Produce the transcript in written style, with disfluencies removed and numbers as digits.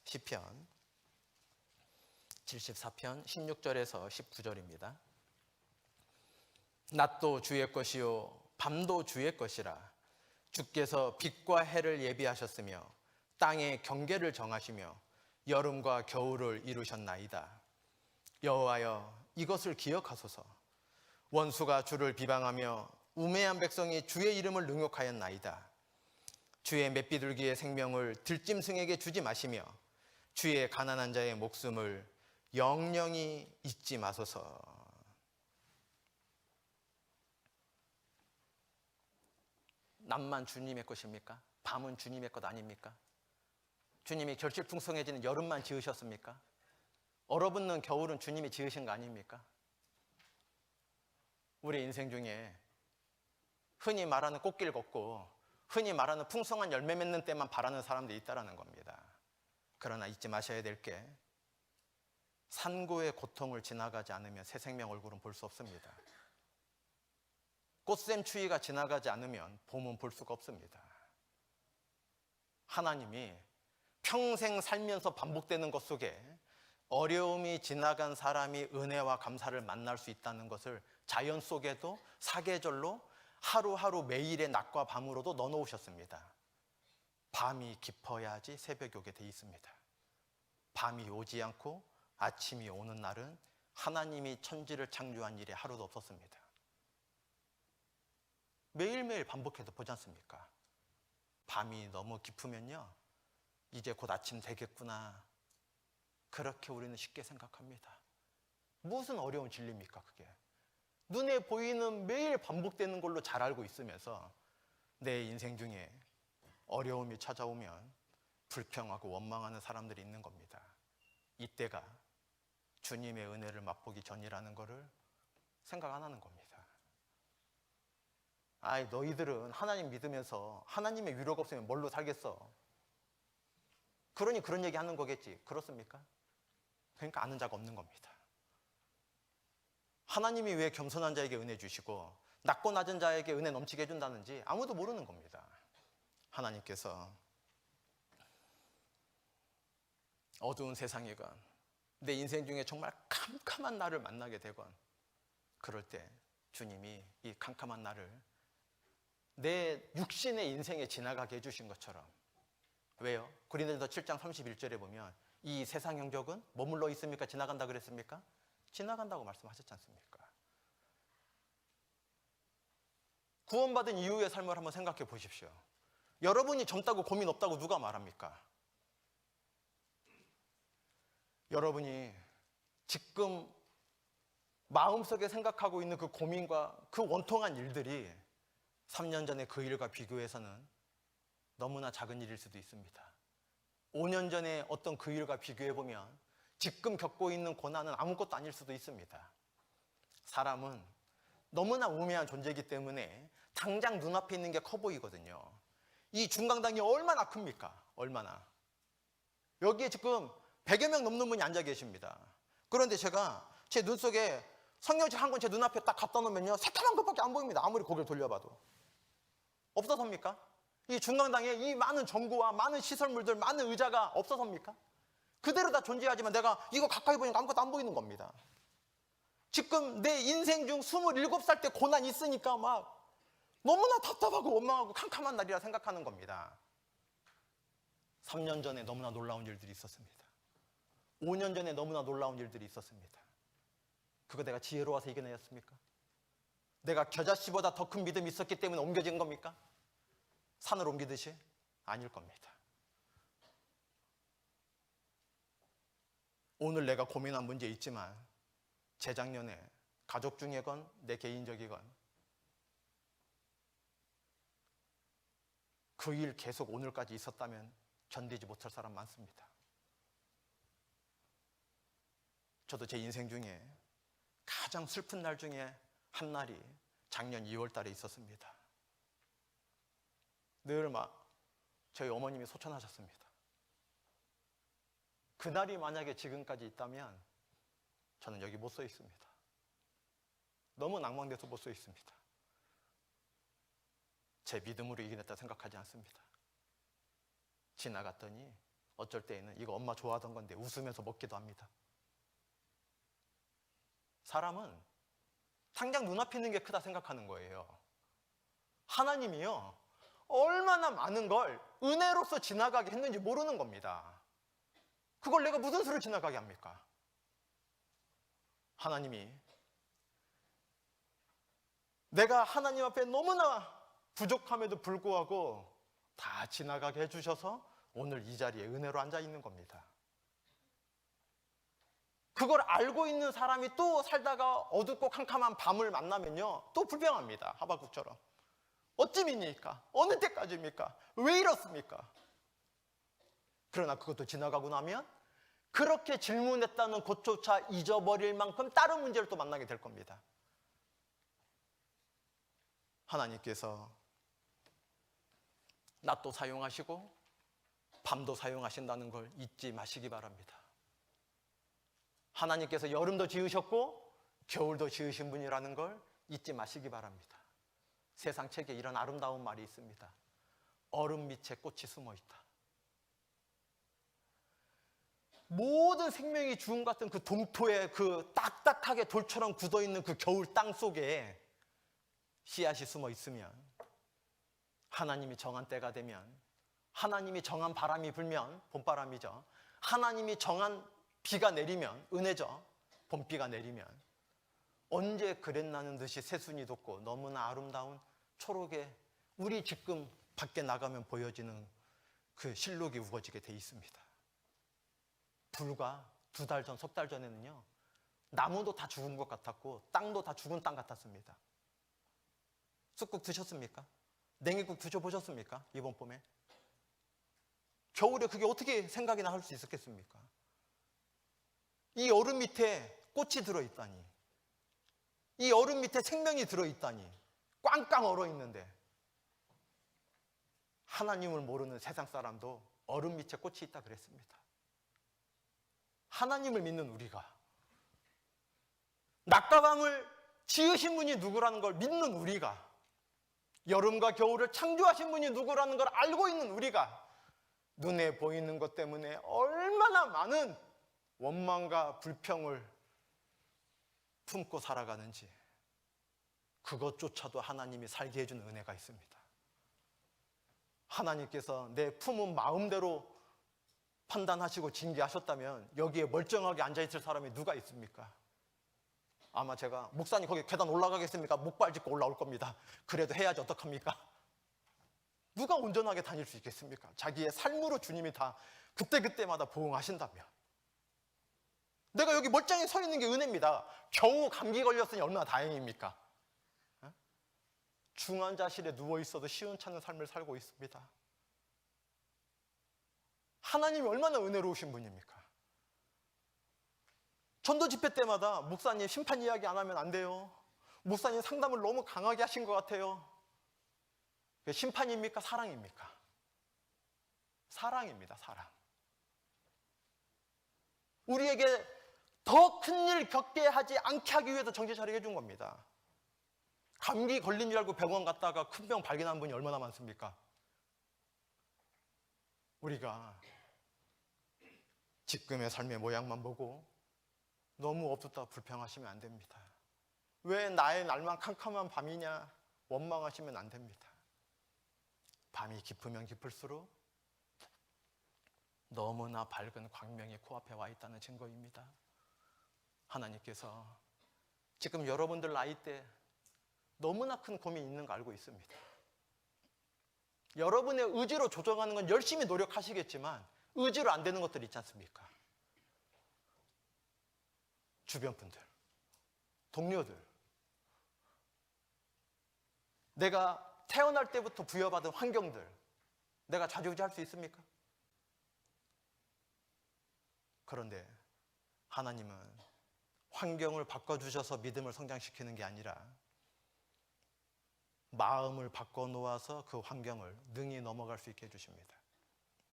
시편 74편 16절에서 19절입니다. 낮도 주의 것이요 밤도 주의 것이라. 주께서 빛과 해를 예비하셨으며 땅의 경계를 정하시며 여름과 겨울을 이루셨나이다. 여호와여, 이것을 기억하소서. 원수가 주를 비방하며 우매한 백성이 주의 이름을 능욕하였나이다. 주의 맷비둘기의 생명을 들짐승에게 주지 마시며 주의 가난한 자의 목숨을 영영히 잊지 마소서. 낮만 주님의 것입니까? 밤은 주님의 것 아닙니까? 주님이 결실풍성해지는 여름만 지으셨습니까? 얼어붙는 겨울은 주님이 지으신 거 아닙니까? 우리 인생 중에 흔히 말하는 꽃길 걷고 흔히 말하는 풍성한 열매 맺는 때만 바라는 사람들이 있다는 겁니다. 그러나 잊지 마셔야 될 게 산고의 고통을 지나가지 않으면 새 생명 얼굴은 볼 수 없습니다. 꽃샘 추위가 지나가지 않으면 봄은 볼 수가 없습니다. 하나님이 평생 살면서 반복되는 것 속에 어려움이 지나간 사람이 은혜와 감사를 만날 수 있다는 것을 자연 속에도 사계절로 하루하루 매일의 낮과 밤으로도 넣어놓으셨습니다. 밤이 깊어야지 새벽이 오게 돼 있습니다. 밤이 오지 않고 아침이 오는 날은 하나님이 천지를 창조한 일이 하루도 없었습니다. 매일매일 반복해서 보지 않습니까? 밤이 너무 깊으면요, 이제 곧 아침 되겠구나, 그렇게 우리는 쉽게 생각합니다. 무슨 어려운 진리입니까 그게? 눈에 보이는 매일 반복되는 걸로 잘 알고 있으면서 내 인생 중에 어려움이 찾아오면 불평하고 원망하는 사람들이 있는 겁니다. 이때가 주님의 은혜를 맛보기 전이라는 것을 생각 안 하는 겁니다. 아이, 너희들은 하나님 믿으면서 하나님의 위로가 없으면 뭘로 살겠어? 그러니 그런 얘기 하는 거겠지. 그렇습니까? 그러니까 아는 자가 없는 겁니다. 하나님이 왜 겸손한 자에게 은혜 주시고 낮고 낮은 자에게 은혜 넘치게 해준다는지 아무도 모르는 겁니다. 하나님께서 어두운 세상이건 내 인생 중에 정말 캄캄한 날을 만나게 되건 그럴 때 주님이 이 캄캄한 날을 내 육신의 인생에 지나가게 해주신 것처럼. 왜요? 고린도전서 7장 31절에 보면 이 세상 영적은 머물러 있습니까? 지나간다 그랬습니까? 지나간다고 말씀하셨지 않습니까? 구원받은 이후의 삶을 한번 생각해 보십시오. 여러분이 젊다고 고민 없다고 누가 말합니까? 여러분이 지금 마음속에 생각하고 있는 그 고민과 그 원통한 일들이 3년 전에 그 일과 비교해서는 너무나 작은 일일 수도 있습니다. 5년 전에 어떤 그 일과 비교해보면 지금 겪고 있는 고난은 아무것도 아닐 수도 있습니다. 사람은 너무나 우매한 존재이기 때문에 당장 눈앞에 있는 게 커 보이거든요. 이 중강당이 얼마나 큽니까? 얼마나. 여기에 지금 100여 명 넘는 분이 앉아 계십니다. 그런데 제가 제 눈 속에 성경책 한 권 제 눈앞에 딱 갖다 놓으면요, 새카만 것밖에 안 보입니다. 아무리 고개를 돌려봐도. 없어서입니까? 이 중강당에 이 많은 전구와 많은 시설물들, 많은 의자가 없어서입니까? 그대로 다 존재하지만 내가 이거 가까이 보니까 아무것도 안 보이는 겁니다. 지금 내 인생 중 27살 때 고난 있으니까 막 너무나 답답하고 원망하고 캄캄한 날이라 생각하는 겁니다. 3년 전에 너무나 놀라운 일들이 있었습니다. 5년 전에 너무나 놀라운 일들이 있었습니다. 그거 내가 지혜로워서 이겨내었습니까? 내가 겨자씨보다 더 큰 믿음이 있었기 때문에 옮겨진 겁니까? 산을 옮기듯이? 아닐 겁니다. 오늘 내가 고민한 문제 있지만 재작년에 가족 중에건 내 개인적이건 그 일 계속 오늘까지 있었다면 견디지 못할 사람 많습니다. 저도 제 인생 중에 가장 슬픈 날 중에 한 날이 작년 2월 달에 있었습니다. 늘 저희 어머님이 소천하셨습니다. 그날이 만약에 지금까지 있다면 저는 여기 못 서 있습니다. 너무 낭망돼서 못 서 있습니다. 제 믿음으로 이겨냈다 생각하지 않습니다. 지나갔더니 어쩔 때에는 이거 엄마 좋아하던 건데 웃으면서 먹기도 합니다. 사람은 당장 눈앞에 있는 게 크다 생각하는 거예요. 하나님이요, 얼마나 많은 걸 은혜로서 지나가게 했는지 모르는 겁니다. 그걸 내가 무슨 수로 지나가게 합니까? 하나님이 내가 하나님 앞에 너무나 부족함에도 불구하고 다 지나가게 해주셔서 오늘 이 자리에 은혜로 앉아 있는 겁니다. 그걸 알고 있는 사람이 또 살다가 어둡고 캄캄한 밤을 만나면요, 또 불평합니다. 하박국처럼. 어찌입니까? 어느 때까지입니까? 왜 이렇습니까? 그러나 그것도 지나가고 나면 그렇게 질문했다는 것조차 잊어버릴 만큼 다른 문제를 또 만나게 될 겁니다. 하나님께서 낮도 사용하시고 밤도 사용하신다는 걸 잊지 마시기 바랍니다. 하나님께서 여름도 지으셨고 겨울도 지으신 분이라는 걸 잊지 마시기 바랍니다. 세상 책에 이런 아름다운 말이 있습니다. 얼음 밑에 꽃이 숨어 있다. 모든 생명이 죽음 같은 그 동토에 그 딱딱하게 돌처럼 굳어있는 그 겨울 땅 속에 씨앗이 숨어 있으면, 하나님이 정한 때가 되면, 하나님이 정한 바람이 불면, 봄바람이죠, 하나님이 정한 비가 내리면, 은혜죠, 봄비가 내리면 언제 그랬나는 듯이 새순이 돋고 너무나 아름다운 초록의 우리 지금 밖에 나가면 보여지는 그 실록이 우거지게 돼 있습니다. 불과 2달 전, 석 달 전에는요, 나무도 다 죽은 것 같았고 땅도 다 죽은 땅 같았습니다. 쑥국 드셨습니까? 냉이국 드셔보셨습니까? 이번 봄에? 겨울에 그게 어떻게 생각이나 할 수 있었겠습니까? 이 얼음 밑에 꽃이 들어있다니, 이 얼음 밑에 생명이 들어있다니, 꽝꽝 얼어있는데, 하나님을 모르는 세상 사람도 얼음 밑에 꽃이 있다 그랬습니다. 하나님을 믿는 우리가, 낮과 밤을 지으신 분이 누구라는 걸 믿는 우리가, 여름과 겨울을 창조하신 분이 누구라는 걸 알고 있는 우리가 눈에 보이는 것 때문에 얼마나 많은 원망과 불평을 품고 살아가는지, 그것조차도 하나님이 살게 해주는 은혜가 있습니다. 하나님께서 내 품은 마음대로 판단하시고 징계하셨다면 여기에 멀쩡하게 앉아있을 사람이 누가 있습니까? 아마 제가, 목사님 거기 계단 올라가겠습니까? 목발 짚고 올라올 겁니다. 그래도 해야지 어떡합니까? 누가 온전하게 다닐 수 있겠습니까? 자기의 삶으로 주님이 다 그때그때마다 보응하신다면. 내가 여기 멀쩡히 서 있는 게 은혜입니다. 겨우 감기 걸렸으니 얼마나 다행입니까? 중환자실에 누워있어도 시원찮은 삶을 살고 있습니다. 하나님이 얼마나 은혜로우신 분입니까? 전도 집회 때마다 목사님 심판 이야기 안 하면 안 돼요. 목사님 상담을 너무 강하게 하신 것 같아요. 심판입니까? 사랑입니까? 사랑입니다. 사랑. 우리에게 더 큰 일 겪게 하지 않게 하기 위해서 정신 차리게 해준 겁니다. 감기 걸린 줄 알고 병원 갔다가 큰 병 발견한 분이 얼마나 많습니까? 우리가 지금의 삶의 모양만 보고 너무 어둡다 불평하시면 안 됩니다. 왜 나의 날만 캄캄한 밤이냐 원망하시면 안 됩니다. 밤이 깊으면 깊을수록 너무나 밝은 광명이 코앞에 와 있다는 증거입니다. 하나님께서 지금 여러분들 나이대 너무나 큰 고민이 있는 거 알고 있습니다. 여러분의 의지로 조정하는 건 열심히 노력하시겠지만 의지로 안 되는 것들 있지 않습니까? 주변 분들, 동료들, 내가 태어날 때부터 부여받은 환경들, 내가 좌지우지할 수 있습니까? 그런데 하나님은 환경을 바꿔주셔서 믿음을 성장시키는 게 아니라 마음을 바꿔놓아서 그 환경을 능히 넘어갈 수 있게 해주십니다.